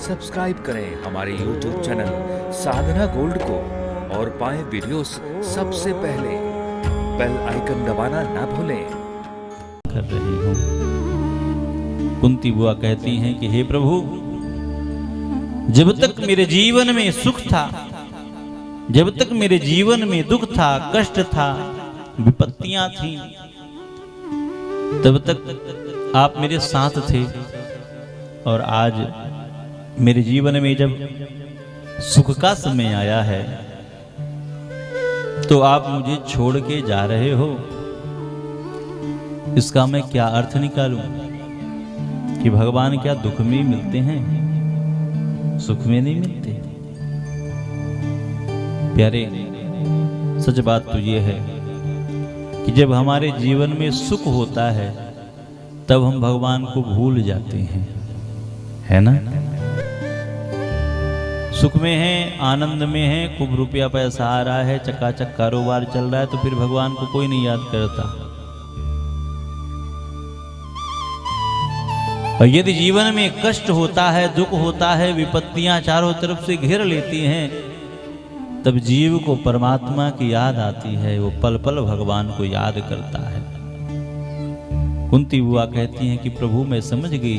Subscribe करें हमारे YouTube channel साधना gold को और पाएं वीडियोस सबसे पहले। बेल आइकन दबाना ना भूलें। कर रही हूँ। कुंती बुआ कहती हैं कि हे प्रभु, जब तक मेरे जीवन में सुख था, जब तक मेरे जीवन में दुख था, कष्ट था, विपत्तियां थी, तब तक आप मेरे साथ थे। और आज मेरे जीवन में जब सुख का समय आया है तो आप मुझे छोड़ के जा रहे हो। इसका मैं क्या अर्थ निकालूं कि भगवान क्या दुख में मिलते हैं, सुख में नहीं मिलते। प्यारे, सच बात तो ये है कि जब हमारे जीवन में सुख होता है तब हम भगवान को भूल जाते हैं, है ना। सुख में है, आनंद में है, खूब रुपया पैसा आ रहा है, चकाचक कारोबार चल रहा है, तो फिर भगवान को कोई नहीं याद करता। और यदि जीवन में कष्ट होता है, दुख होता है, विपत्तियां चारों तरफ से घेर लेती हैं, तब जीव को परमात्मा की याद आती है। वो पल पल भगवान को याद करता है। कुंती बुआ कहती हैं कि प्रभु, मैं समझ गई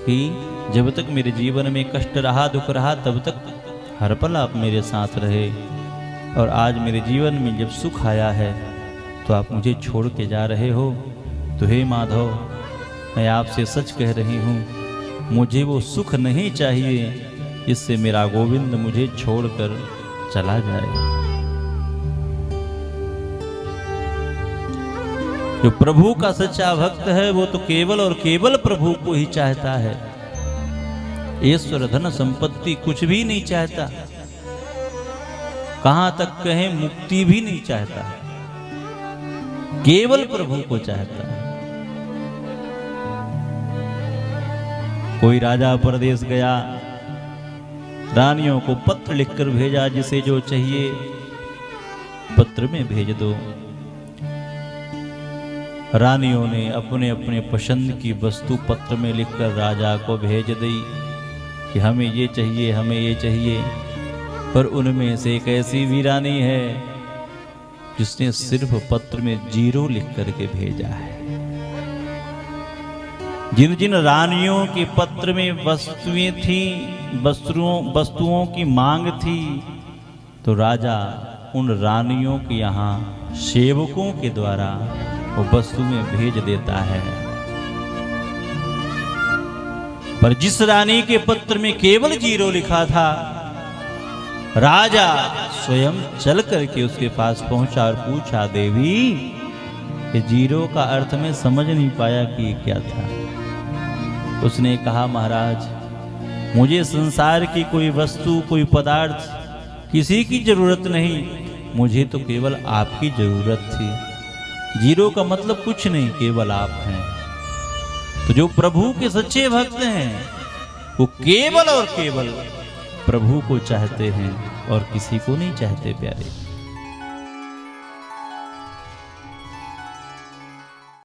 कि जब तक मेरे जीवन में कष्ट रहा, दुख रहा, तब तक हर पल आप मेरे साथ रहे। और आज मेरे जीवन में जब सुख आया है तो आप मुझे छोड़ के जा रहे हो। तो हे माधव, मैं आपसे सच कह रही हूँ, मुझे वो सुख नहीं चाहिए जिससे मेरा गोविंद मुझे छोड़कर चला जाए। जो प्रभु का सच्चा भक्त है वो तो केवल और केवल प्रभु को ही चाहता है। ईश्वर, धन, संपत्ति कुछ भी नहीं चाहता। कहां तक कहें, मुक्ति भी नहीं चाहता, केवल प्रभु को चाहता है। कोई राजा परदेश गया, रानियों को पत्र लिखकर भेजा, जिसे जो चाहिए पत्र में भेज दो। रानियों ने अपने अपने पसंद की वस्तु पत्र में लिखकर राजा को भेज दी कि हमें ये चाहिए, हमें ये चाहिए। पर उनमें से एक ऐसी भी रानी है जिसने सिर्फ पत्र में 0 लिख करके भेजा है। जिन जिन रानियों के पत्र में वस्तुएं थी, वस्तुओं की मांग थी, तो राजा उन रानियों के यहाँ सेवकों के द्वारा वो वस्तु में भेज देता है। पर जिस रानी के पत्र में केवल 0 लिखा था, राजा स्वयं चल करके उसके पास पहुंचा और पूछा, देवी, ये 0 का अर्थ में समझ नहीं पाया कि क्या था। उसने कहा, महाराज, मुझे संसार की कोई वस्तु, कोई पदार्थ, किसी की जरूरत नहीं, मुझे तो केवल आपकी जरूरत थी। 0 का मतलब कुछ नहीं, केवल आप हैं। तो जो प्रभु के सच्चे भक्त हैं वो केवल और केवल प्रभु को चाहते हैं और किसी को नहीं चाहते। प्यारे,